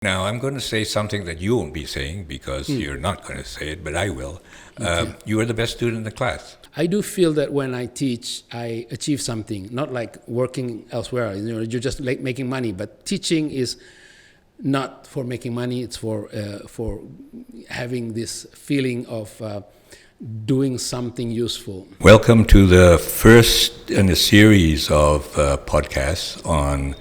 Now, I'm going to say something that you won't be saying because you're not going to say it, but I will. Okay. You are the best student in the class. I do feel that when I teach, I achieve something, not like working elsewhere. You're just like making money, but teaching is not for making money. It's for having this feeling of doing something useful. Welcome to the first in a series of podcasts on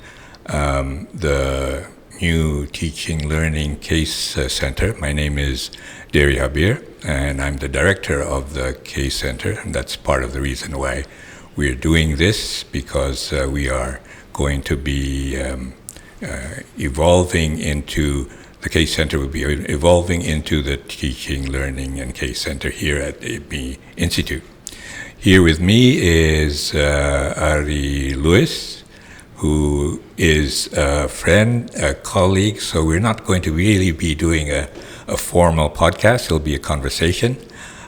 the new Teaching Learning Case Center. My name is Habir, and I'm the director of the Case Center, and that's part of the reason why we're doing this, because we are going to be evolving into the Case Center will be evolving into the Teaching, Learning, and Case Center here at the IPMI Institute. Here with me is Ari Loeis, who is a friend, a colleague, so we're not going to really be doing a formal podcast. It'll be a conversation,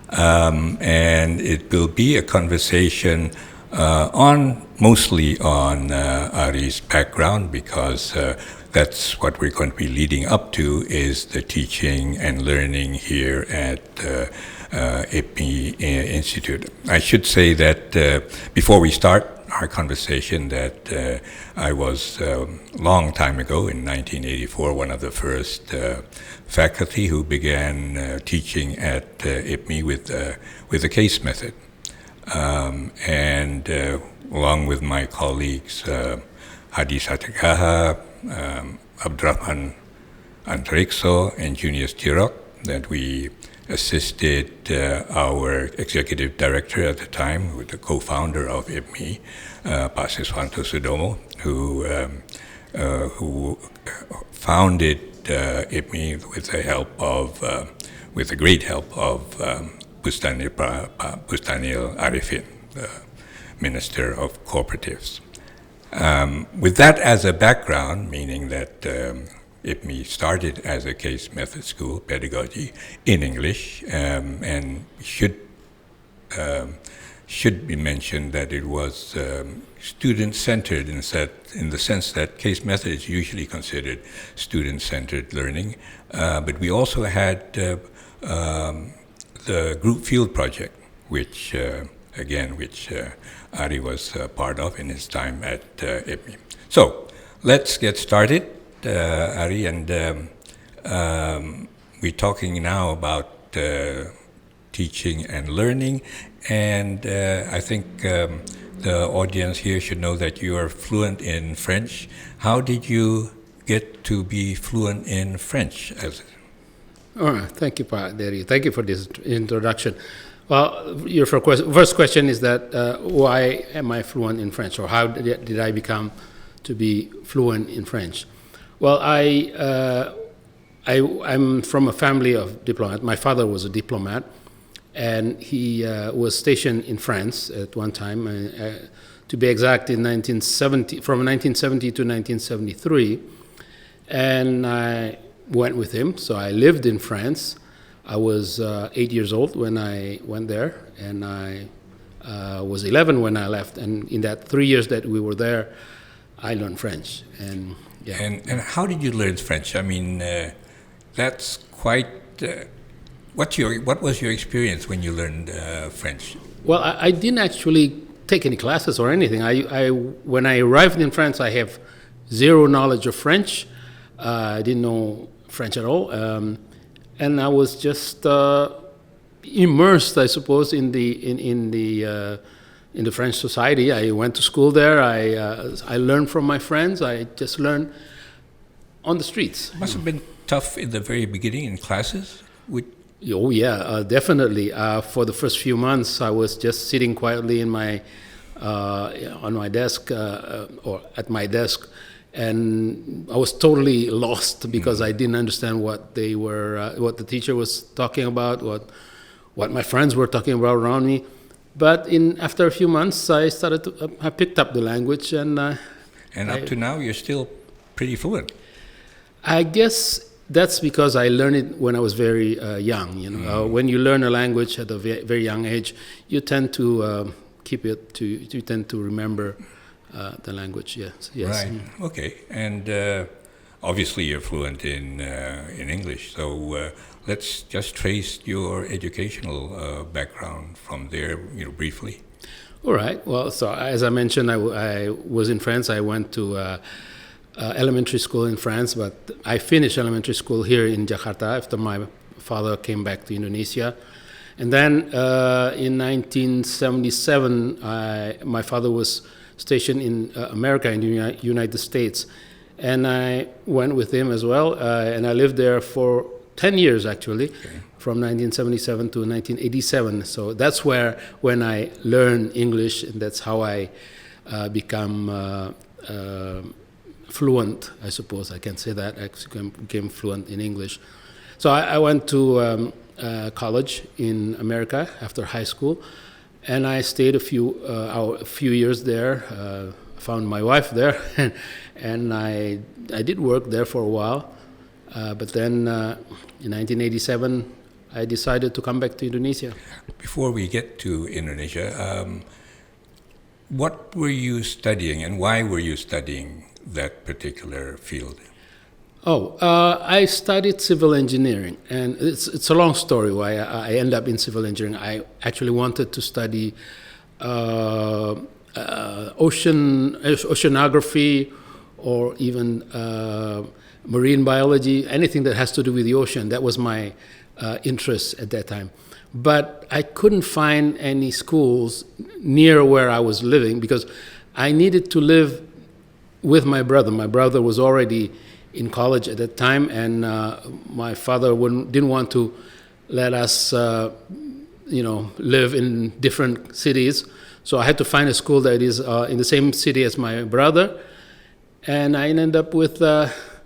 and it will be a conversation mostly on Ari's background, because that's what we're going to be leading up to, is the teaching and learning here at IPMI Institute. I should say that before we start our conversation, that I was long time ago in 1984 one of the first faculty who began teaching at IPMI with the case method, and along with my colleagues Hadi Satagaha, Abdurrahman Antarikso, and Junius Tirok, that we assisted our executive director at the time, with the co-founder of IPMI, Pak Siswanto Sudomo, who founded IPMI with the great help of Bustanil Arifin, the Minister of Cooperatives. With that as a background, meaning that IPMI started as a case method school, pedagogy in English, and should be mentioned that it was student-centered in the sense that case method is usually considered student-centered learning, but we also had the group field project, which Ari was part of in his time at IPMI. So let's get started, Ari, and we're talking now about teaching and learning, and I think the audience here should know that you are fluent in French. How did you get to be fluent in French? Thank you, Pak Ari. Thank you for this introduction. Well, your first question is that why am I fluent in French, or how did I become to be fluent in French? Well, I'm from a family of diplomats. My father was a diplomat, and he was stationed in France at one time. To be exact, from 1970 to 1973, and I went with him. So I lived in France. I was 8 years old when I went there, and I was 11 when I left. And in that 3 years that we were there, I learned French. And yeah. And how did you learn French? I mean, that's quite. What was your experience when you learned French? Well, I didn't actually take any classes or anything. When I arrived in France, I have zero knowledge of French. I didn't know French at all. And I was just immersed, I suppose, in the French society. I went to school there. I learned from my friends. I just learned on the streets. Must have been tough in the very beginning in classes. Oh yeah, definitely. For the first few months, I was just sitting quietly on my desk or at my desk. And I was totally lost because I didn't understand what the teacher was talking about, what my friends were talking about around me. But after a few months, I picked up the language, and up to now, you're still pretty fluent. I guess that's because I learned it when I was very young. When you learn a language at a very young age, you tend to keep it. You tend to remember the language. Yes. Right. Okay. And obviously you're fluent in English. So let's just trace your educational background from there, briefly. All right. Well, so as I mentioned, I was in France. I went to elementary school in France, but I finished elementary school here in Jakarta after my father came back to Indonesia. And then in 1977, my father was stationed in America, in the United States. And I went with him as well. And I lived there for 10 years, actually, from 1977 to 1987. So that's when I learned English, and that's how I become fluent, I suppose I can say that. I became fluent in English. So I went to college in America after high school, and I stayed a few years there. Found my wife there, and I did work there for a while. But then in 1987, I decided to come back to Indonesia. Before we get to Indonesia, what were you studying, and why were you studying that particular field? I studied civil engineering, and it's a long story why I ended up in civil engineering. I actually wanted to study oceanography, or even marine biology, anything that has to do with the ocean. That was my interest at that time. But I couldn't find any schools near where I was living because I needed to live with my brother. My brother was already in college at that time, and my father didn't want to let us, live in different cities. So I had to find a school that is in the same city as my brother, and I ended up with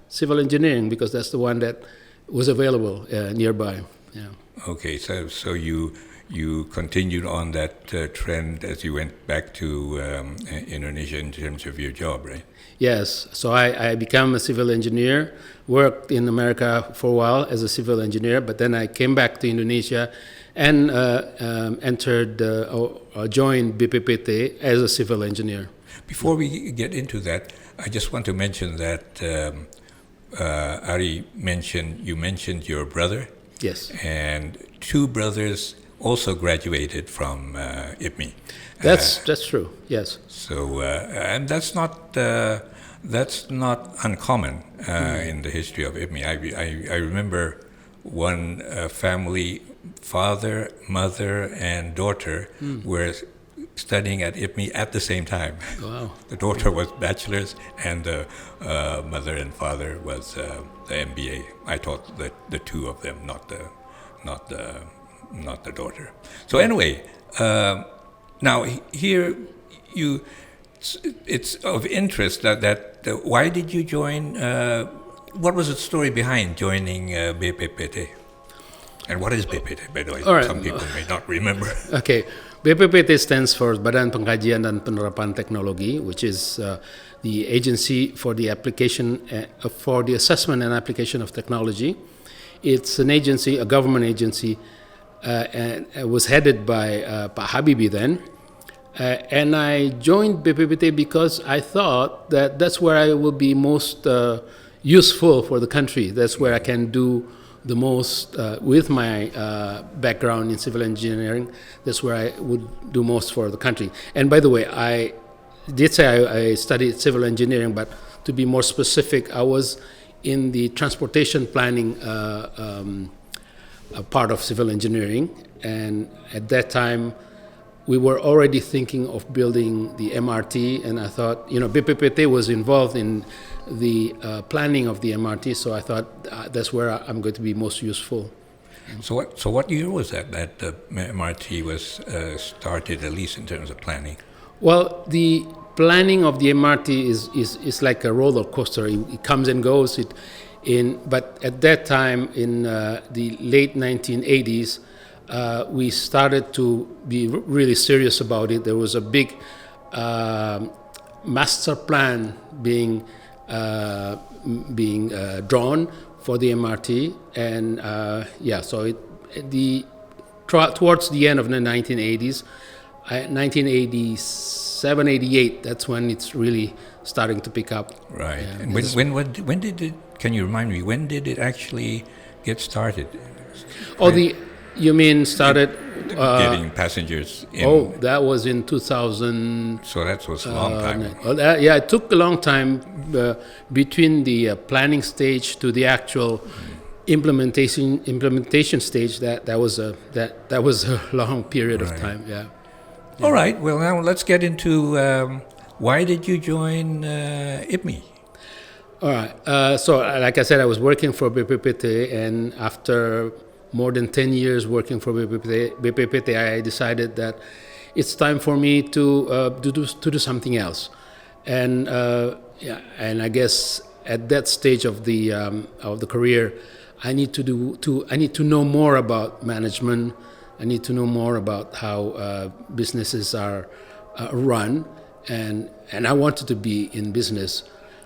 civil engineering because that's the one that was available nearby. Yeah. Okay, so you continued on that trend as you went back to Indonesia in terms of your job, right? Yes. So I became a civil engineer, worked in America for a while as a civil engineer, but then I came back to Indonesia and joined BPPT as a civil engineer. Before we get into that, I just want to mention that Ari you mentioned your brother. Yes. And two brothers also graduated from IPMI. That's true. Yes. So and that's not uncommon in the history of IPMI. I remember one family, father, mother, and daughter were studying at IPMI at the same time. Wow. The daughter was bachelor's, and the mother and father was the MBA. I taught the two of them, not the daughter. So anyway, now here it's of interest that why did you join? What was the story behind joining BPPT? And what is BPPT, by the way? Right. Some people may not remember. Okay. BPPT stands for Badan Pengkajian dan Penerapan Teknologi, which is the agency for the application, for the assessment and application of technology. It's an agency, a government agency, and it was headed by Pak Habir then. And I joined BPPT because I thought that that's where I will be most useful for the country. That's where I can do the most with my background in civil engineering. That's where I would do most for the country. And by the way, I did say I studied civil engineering, but to be more specific, I was in the transportation planning part of civil engineering. And at that time, we were already thinking of building the MRT, and I thought, BPPT was involved in the planning of the MRT, so I thought that's where I'm going to be most useful. So what year was that the MRT was started, at least in terms of planning? Well, the planning of the MRT is like a roller coaster. It comes and goes. But at that time, in the late 1980s, we started to be really serious about it. There was a big master plan being drawn for the MRT, and towards the end of the 1980s, 1987, 88. That's when it's really starting to pick up. Right. Yeah, And when did it? Can you remind me? When did it actually get started? You mean started? Getting passengers in. Oh, that was in 2000. So that was a long time. Yeah, it took a long time between the planning stage to the actual implementation stage. That was a long period of time. Yeah. All right. Well, now let's get into why did you join IPMI? All right. So, like I said, I was working for BPPT, and after more than 10 years working for BPPT, I decided that it's time for me to do something else. And and I guess at that stage of the career, I need to know more about management. I need to know more about how businesses are run, and I wanted to be in business.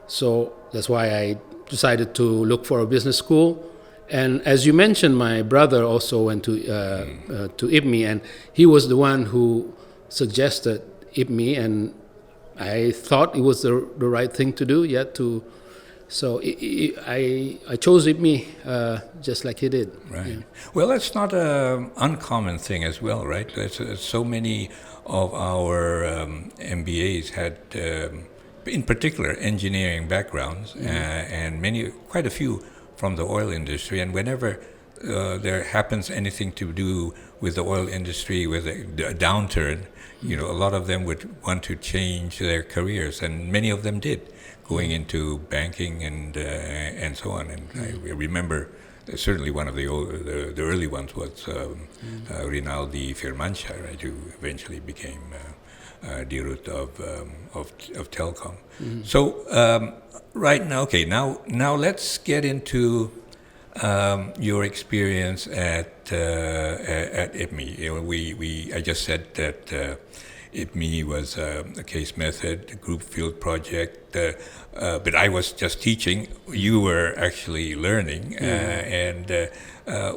So that's why I decided to look for a business school. And as you mentioned, my brother also went to IPMI, and he was the one who suggested IPMI, and I thought it was the right thing to do. So I chose IPMI just like he did. Right. Yeah. Well, that's not an uncommon thing as well, right? So many of our MBAs had, in particular, engineering backgrounds, and quite a few from the oil industry. And whenever there happens anything to do with the oil industry, with a downturn, a lot of them would want to change their careers, and many of them did, going into banking and so on. And I remember certainly one of the early ones was Rinaldi Firmancha, right, who eventually became Dirut of Telcom. So right now, okay, now let's get into your experience at IPMI. I just said that IPMI was a case method, a group field project, but I was just teaching. You were actually learning. And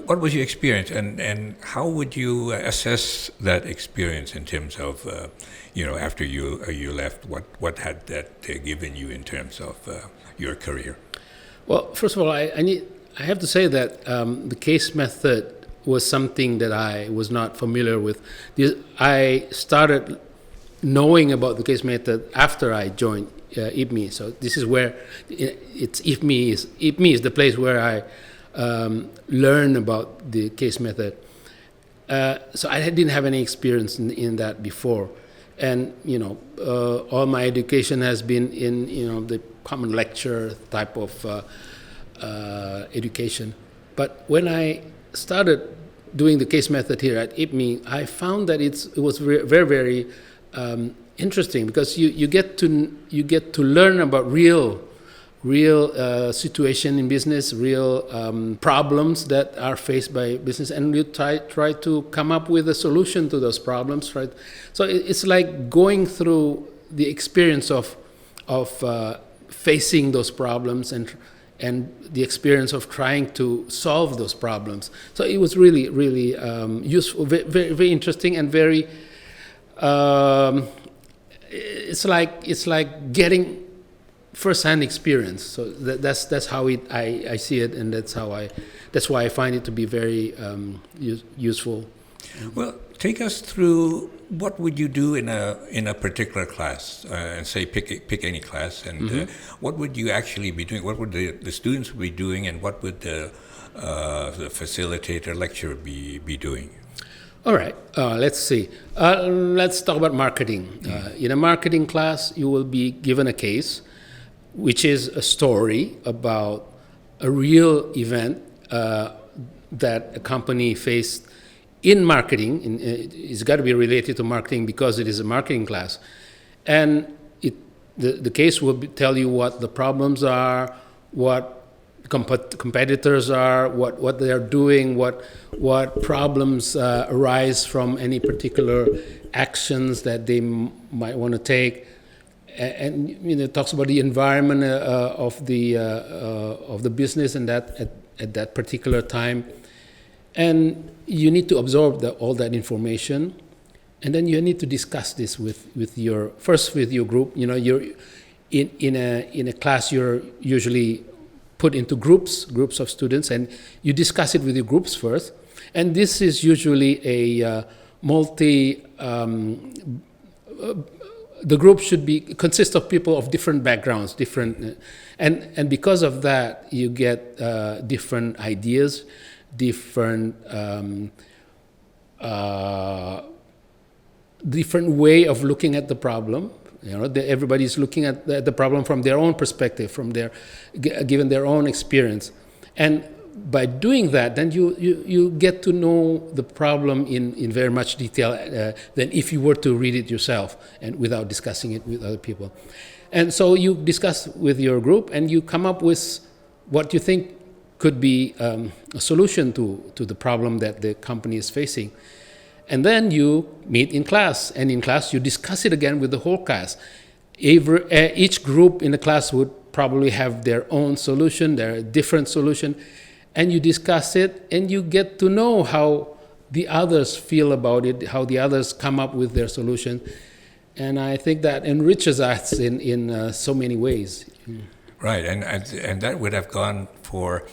what was your experience, and how would you assess that experience in terms of, after you left, what had that given you in terms of your career? Well, first of all, I have to say that the case method was something that I was not familiar with. I started knowing about the case method after I joined IPMI. So this is where IPMI is the place where I learned about the case method. So I didn't have any experience in that before, and all my education has been in the common lecture type of education. But when I started doing the case method here at IPMI, I found that it was very, very interesting, because you get to learn about real situation in business, real problems that are faced by business, and you try to come up with a solution to those problems, right? So it's like going through the experience of facing those problems and the experience of trying to solve those problems. So it was really, really useful, very, very interesting, and very. It's like getting first-hand experience. So that's how I see it, and that's why I find it to be very useful. Well, take us through what would you do in a particular class, and say pick any class, and what would you actually be doing? What would the students be doing, and what would the facilitator lecturer be doing? All right, let's see. Let's talk about marketing. In a marketing class, you will be given a case, which is a story about a real event that a company faced in marketing. It's got to be related to marketing because it is a marketing class. And the case will tell you what the problems are, what competitors are, what they are doing, what problems arise from any particular actions that they might want to take, and it talks about the environment of the business and that at that particular time, and you need to absorb all that information, and then you need to discuss this with your group. You know, you're in a class, you're usually put into groups of students, and you discuss it with your groups first. And this is usually a the group should consist of people of different backgrounds, and because of that, you get different ideas, different way of looking at the problem. You know, everybody's looking at the problem from their own perspective, given their own experience, and by doing that, then you get to know the problem in very much detail than if you were to read it yourself and without discussing it with other people. And so you discuss with your group, and you come up with what you think could be a solution to the problem that the company is facing. And then you meet in class, and in class you discuss it again with the whole class. Each group in the class would probably have their own solution, their different solution, and you discuss it, and you get to know how the others feel about it, how the others come up with their solution. And I think that enriches us in so many ways. Right, and that would have gone for...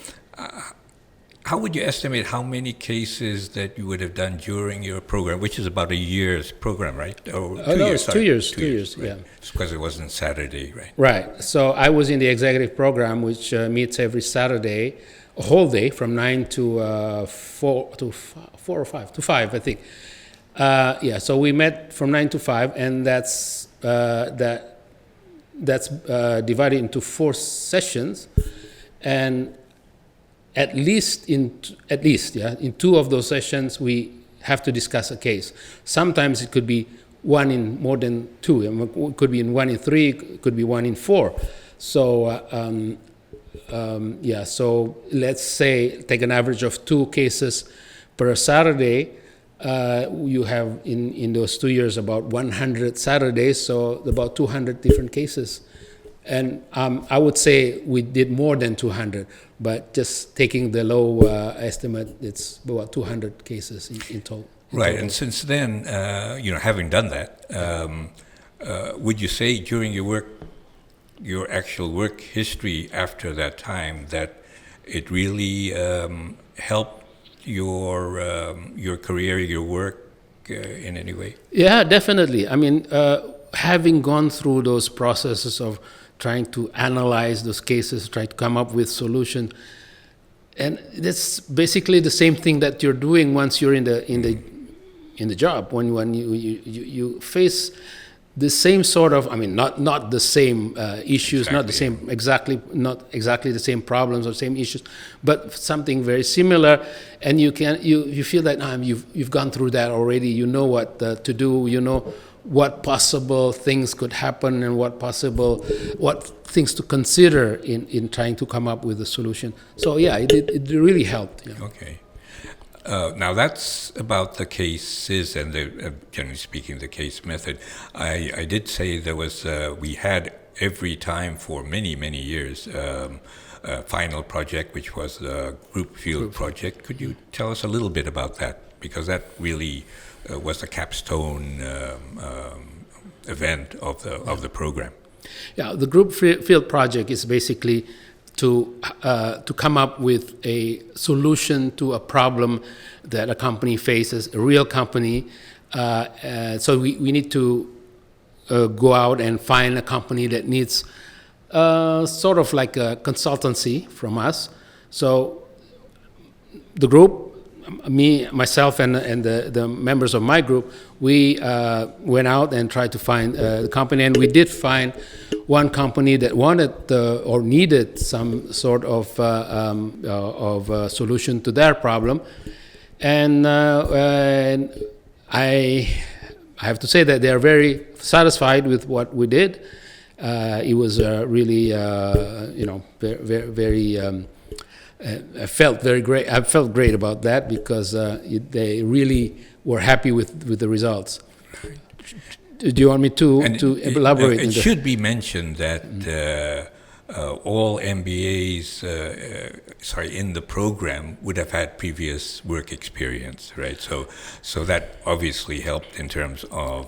how would you estimate how many cases that you would have done during your program, which is about a year's program, right? Oh, no, it's 2 years. 2 years, right? yeah. It's because it wasn't Saturday, right? Right. So I was in the executive program, which meets every Saturday, a whole day, from 9 to 4 or 5 to 5, I think. So we met from 9 to 5, and that's divided into 4 sessions, and at least in 2 of those sessions we have to discuss a case. Sometimes it could be one in more than 2. It could be in 1 in 3. It could be 1 in 4. So so let's say take an average of 2 cases per Saturday. You have in those 2 years about 100 Saturdays, so about 200 different cases. And I would say we did more than 200, but just taking the low estimate, it's about 200 cases in total. Right, and since then, having done that, would you say during your actual work history after that time, that it really helped your career, your work in any way? Yeah, definitely. I mean, having gone through those processes of trying to analyze those cases, try to come up with solutions, and that's basically the same thing that you're doing once you're in the job. When you face the same sort of, I mean, not the same issues, exactly, not exactly the same problems or same issues, but something very similar, and you feel that you've gone through that already. You know what to do. You know what possible things could happen and what things to consider in trying to come up with a solution. So yeah, it really helped. Yeah. Okay. Now that's about the cases and generally speaking, the case method. I did say there was we had every time for many years a final project, which was the group field project. Could you tell us a little bit about that? Because that really was the capstone event of the program. Yeah, the group field project is basically to come up with a solution to a problem that a company faces, a real company. So we need to go out and find a company that needs sort of like a consultancy from us. So the group, myself and the members of my group, we went out and tried to find the company, and we did find one company that wanted or needed some sort of solution to their problem, and I have to say that they are very satisfied with what we did. It was really, very. I felt very great. I felt great about that because they really were happy with the results. Do you want me to elaborate? It should be mentioned that all MBAs, in the program would have had previous work experience, right? So that obviously helped in terms of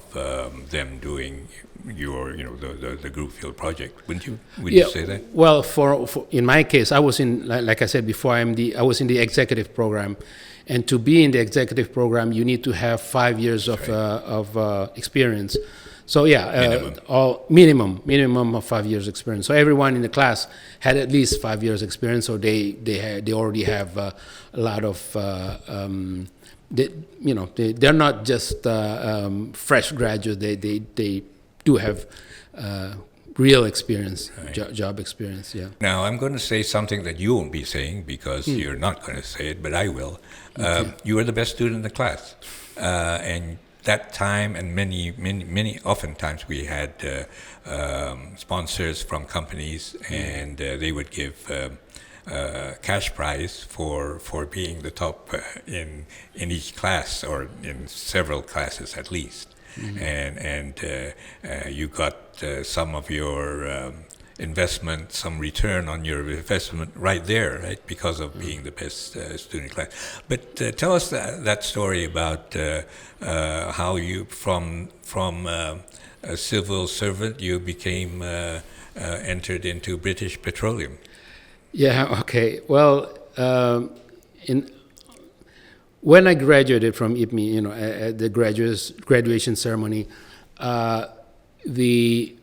them doing the group field project, wouldn't you? Would you say that? Well, for in my case, I was in, like I said before, I was in the executive program, and to be in the executive program, you need to have 5 years of experience. So minimum of 5 years experience. So everyone in the class had at least 5 years experience. So they already have a lot of they're not just fresh graduates. They do have real experience, right. Job experience. Yeah. Now I'm going to say something that you won't be saying because you're not going to say it, but I will. Okay. You were the best student in the class, and that time and many oftentimes we had sponsors from companies, and they would give cash prize for being the top in each class or in several classes at least. And you got some of your investment, some return on your investment right there, right, because of being the best student in class. But tell us that story about how you, from a civil servant, you became entered into British Petroleum. Yeah. Okay. Well, when I graduated from IPMI, at the graduation ceremony, the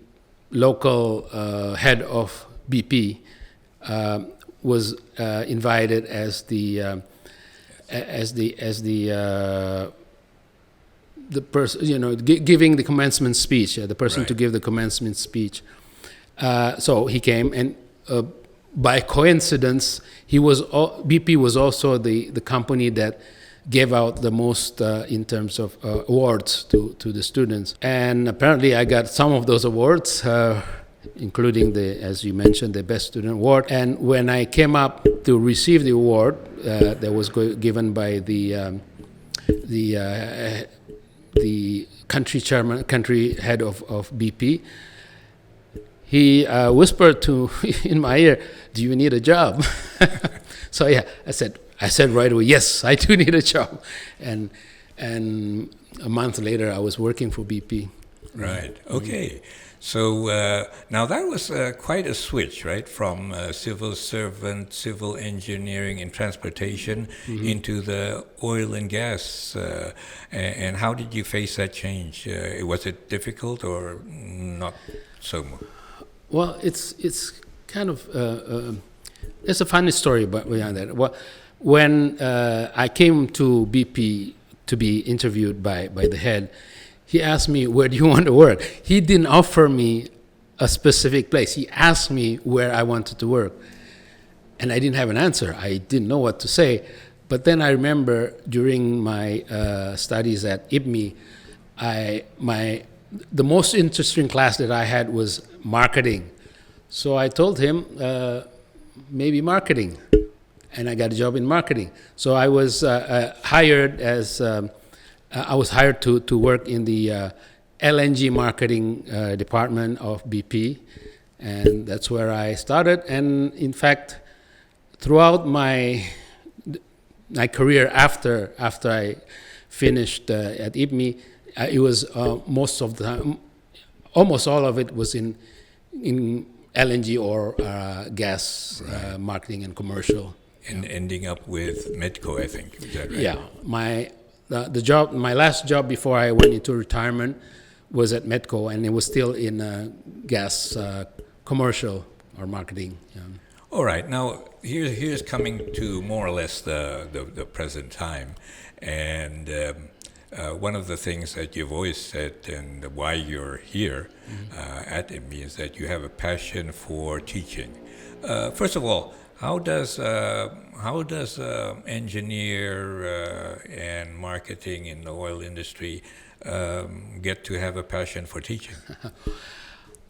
local head of BP was invited as the person, giving the commencement speech, the person right. to give the commencement speech. So he came, and by coincidence, BP was also the company that gave out the most in terms of awards to the students. And apparently I got some of those awards, including as you mentioned, the Best Student Award. And when I came up to receive the award that was given by the country head of BP, he whispered in my ear, "Do you need a job?" So yeah, I said right away, yes, I do need a job. And a month later, I was working for BP. Right. Okay. So now that was quite a switch, right, from civil servant, civil engineering and transportation into the oil and gas. And how did you face that change? Was it difficult or not so much? Well, it's kind of there's a funny story behind that. Well, when I came to BP to be interviewed by the head, he asked me, "Where do you want to work?" He didn't offer me a specific place. He asked me where I wanted to work. And I didn't have an answer. I didn't know what to say. But then I remember during my studies at IPMI, the most interesting class that I had was marketing. So I told him, maybe marketing. And I got a job in marketing. So I was hired to work in the LNG marketing department of BP, and that's where I started. And in fact, throughout my career after I finished at IPMI, it was most of the time, almost all of it was in LNG or gas marketing and commercial. And ending up with Medco, I think. Is that right? Yeah, my last job before I went into retirement was at Medco, and it was still in gas commercial or marketing. Yeah. All right, now here's coming to more or less the present time, and one of the things that you've always said and why you're here at IPMI is that you have a passion for teaching. First of all, how does engineer and marketing in the oil industry get to have a passion for teaching?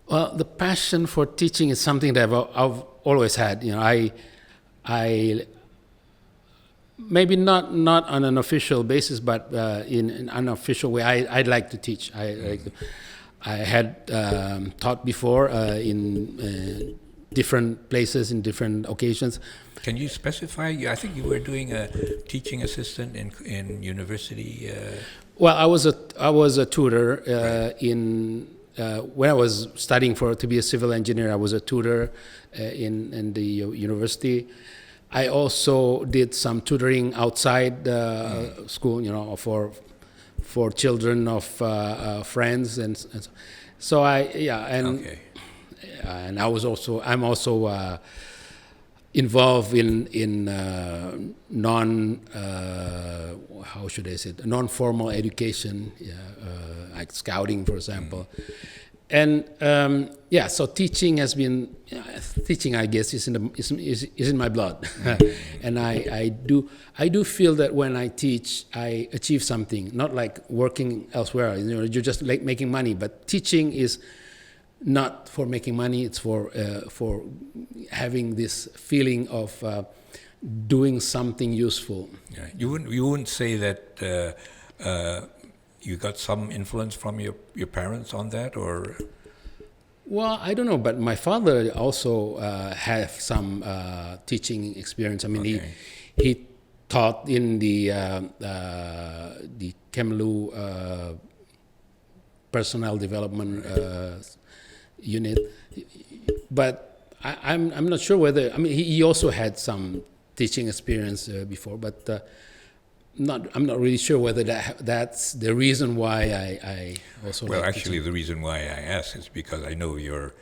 Well, the passion for teaching is something that I've always had. I maybe not on an official basis, but in an unofficial way, I'd like to teach. I had taught before in different places in different occasions. Can you specify? I think you were doing a teaching assistant in university. Well, I was a tutor in when I was studying to be a civil engineer. I was a tutor in the university. I also did some tutoring outside school, for children of friends and so and I'm also involved in non-formal education, like scouting, for example. And so teaching, I guess, is in my blood, and I do feel that when I teach, I achieve something. Not like working elsewhere, you're just like making money. But teaching is not for making money; it's for having this feeling of doing something useful. Yeah. You wouldn't say that. You got some influence from your parents on that, or? Well, I don't know, but my father also had some teaching experience. I mean, he taught in the Kemlu personnel development unit, but I'm not sure whether. I mean, he also had some teaching experience before, but. I'm not really sure whether that's the reason why I also. Well, like actually, the reason why I ask is because I know your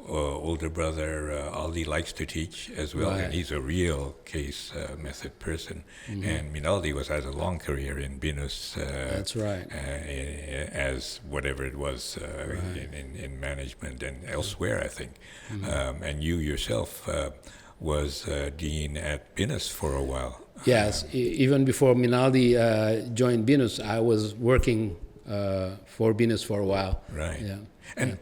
older brother Aldi likes to teach as well, and he's a real case method person. Mm-hmm. And Minaldi has a long career in BINUS. That's right. As whatever it was in management and elsewhere, I think. Mm-hmm. And you yourself was dean at BINUS for a while. Yes, even before Minaldi joined BINUS, I was working for BINUS for a while. Right. Yeah. And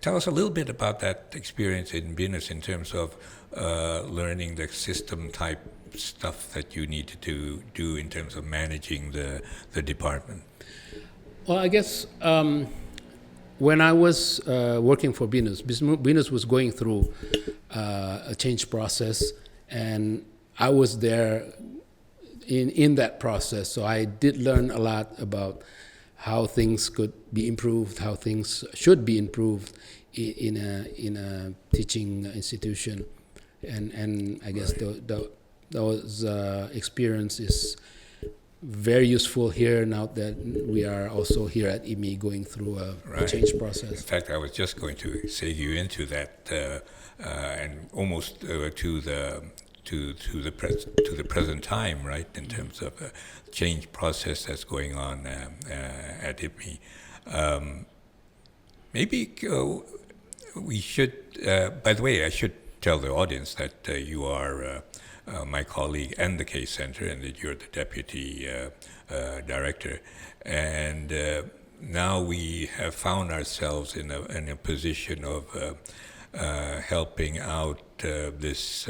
tell us a little bit about that experience in BINUS in terms of learning the system type stuff that you needed to do in terms of managing the department. Well, I guess when I was working for BINUS was going through a change process, and I was there in that process, so I did learn a lot about how things could be improved, how things should be improved in a teaching institution, and I guess those experience is very useful here now that we are also here at IPMI going through a change process. In fact, I was just going to segue you into that and almost to the present time, right? In terms of a change process that's going on at IPMI. Maybe we should. By the way, I should tell the audience that you are my colleague and the Case Center, and that you're the deputy director. And now we have found ourselves in a position of helping out this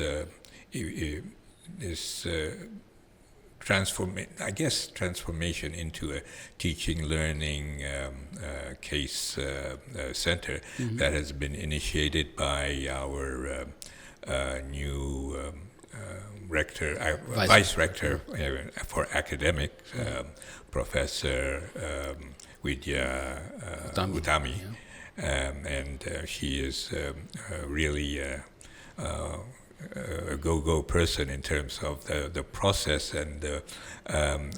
transformation into a teaching learning case center that has been initiated by our new rector, vice rector for academics, Professor Widya Utami. And she is really a go-go person in terms of the process, and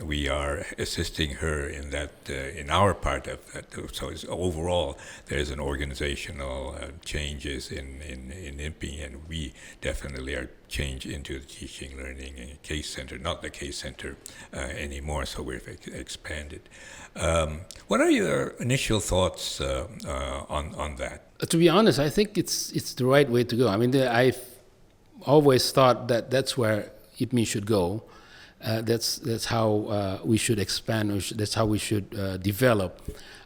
we are assisting her in that, in our part of that. So overall, there's an organizational changes in IPMI, and we definitely are changed into the teaching, learning, and case center, not the case center anymore, so we've expanded. What are your initial thoughts on that? To be honest, I think it's the right way to go. I mean, I've always thought that that's where IPMI should go. That's how we should expand. That's how we should develop.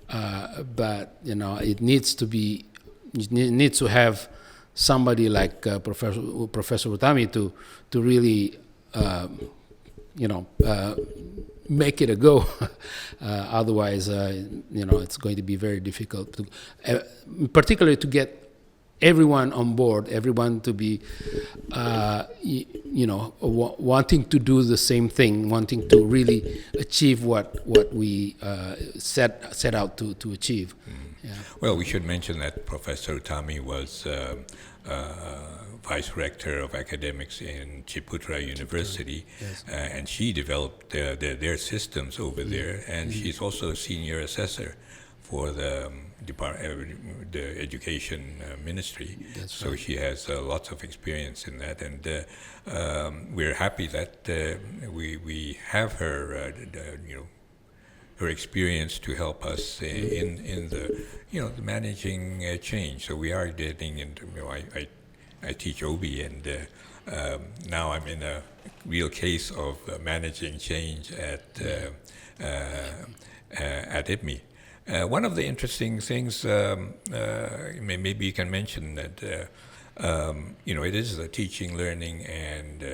But it needs to have somebody like Professor Utami to really make it a go. Otherwise, it's going to be very difficult, particularly to get everyone on board, everyone to be, wanting to do the same thing, wanting to really achieve what we set out to achieve. Yeah. Well, we should mention that Professor Utami was Vice Rector of Academics in Ciputra University, Yes. And she developed their systems over there, and she's also a senior assessor for the education ministry. That's so right. she has lots of experience in that, and we're happy that we have her, her experience to help us in the the managing change. So we are getting into I teach OB, and now I'm in a real case of managing change at IPMI. One of the interesting things, maybe you can mention that, it is a teaching, learning, and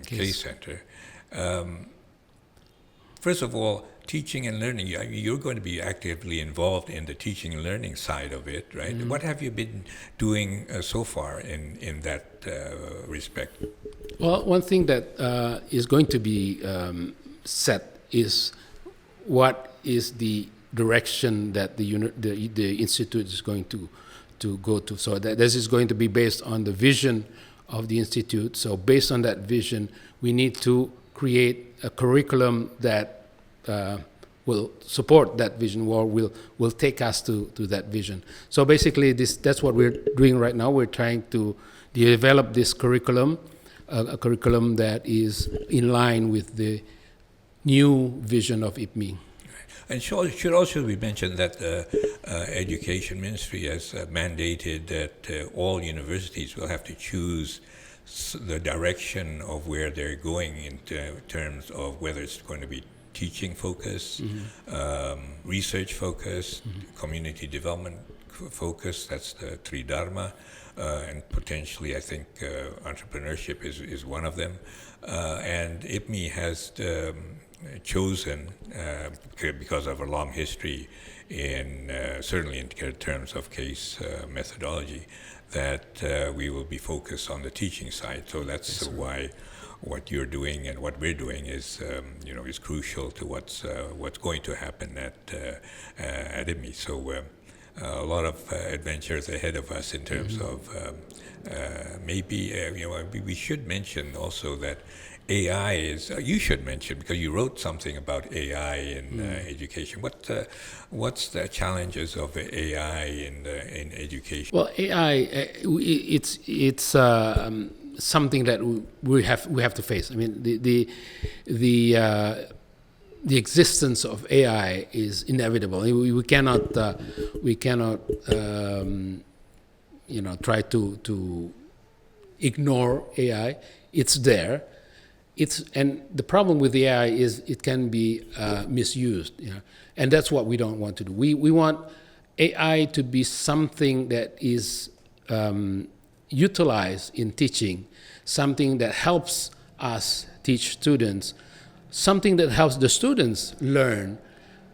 case center. First of all, teaching and learning, you're going to be actively involved in the teaching and learning side of it, right? Mm-hmm. What have you been doing so far in that respect? Well, one thing that is going to be set is what is the direction that the institute is going to go to. So that this is going to be based on the vision of the institute. So based on that vision, we need to create a curriculum that will support that vision, or will take us to that vision. So basically, that's what we're doing right now. We're trying to develop this curriculum, a curriculum that is in line with the new vision of IPMI. And it should also be mentioned that the Education Ministry has mandated that all universities will have to choose the direction of where they're going in terms of whether it's going to be teaching focus, research focus, community development focus, that's the Tridharma, and potentially I think entrepreneurship is one of them. And IPMI has chosen, because of a long history in certainly in terms of case methodology, that we will be focused on the teaching side. So that's why what you're doing and what we're doing is is crucial to what's going to happen at IPMI. So a lot of adventures ahead of us in terms of maybe we should mention also that AI is, you should mention, because you wrote something about AI in education. What's the challenges of AI in education? Well, AI, it's something that we have to face. I mean, the existence of AI is inevitable. We cannot try to ignore AI. It's there. And the problem with the AI is it can be misused, and that's what we don't want to do. We want AI to be something that is utilized in teaching, something that helps us teach students, something that helps the students learn,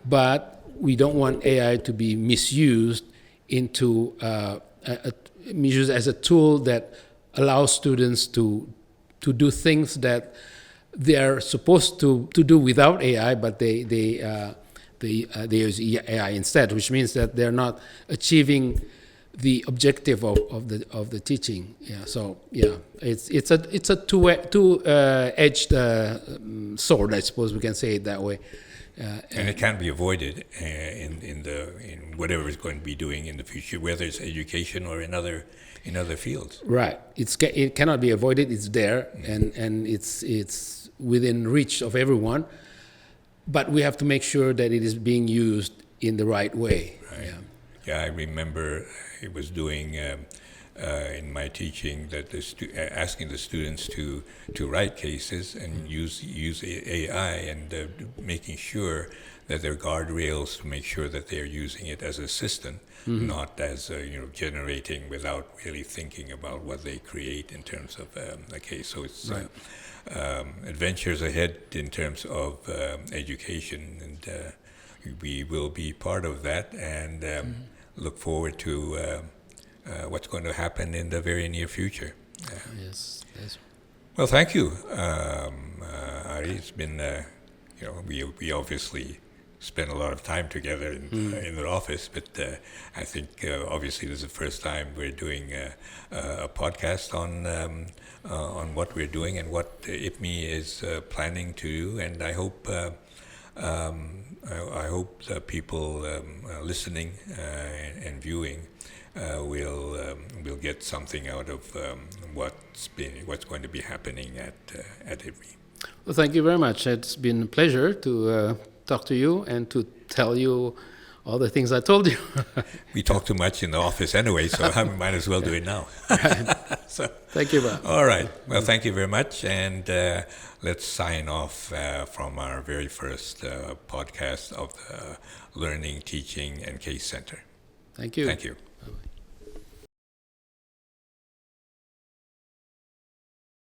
but we don't want AI to be misused into misused as a tool that allows students to do things that they are supposed to do without AI, but they use AI instead, which means that they're not achieving the objective of the teaching. It's a two-edged sword, I suppose we can say it that way. And it can't be avoided in whatever it's going to be doing in the future, whether it's education or in other fields. Right. It cannot be avoided. It's there, and it's within reach of everyone. But we have to make sure that it is being used in the right way. Right. Yeah, I remember I was doing in my teaching that asking the students to write cases and use AI, and making sure that there are guardrails to make sure that they're using it as assistant, not as generating without really thinking about what they create in terms of a case. So it's right. Adventures ahead in terms of education, and we will be part of that, and look forward to what's going to happen in the very near future. Yes. Well, thank you, Ari. It's been, we obviously spent a lot of time together in the office, but I think obviously this is the first time we're doing a podcast on what we're doing and what IPMI is planning to do, and I hope the people listening and viewing will get something out of what's going to be happening at IPMI. Well, thank you very much. It's been a pleasure to talk to you and to tell you all the things I told you. We talk too much in the office anyway, so I might as well do it now. So, thank you, Bob. All right. Well, thank you very much, and let's sign off from our very first podcast of the Learning, Teaching, and Case Center. Thank you. Thank you. Bye-bye.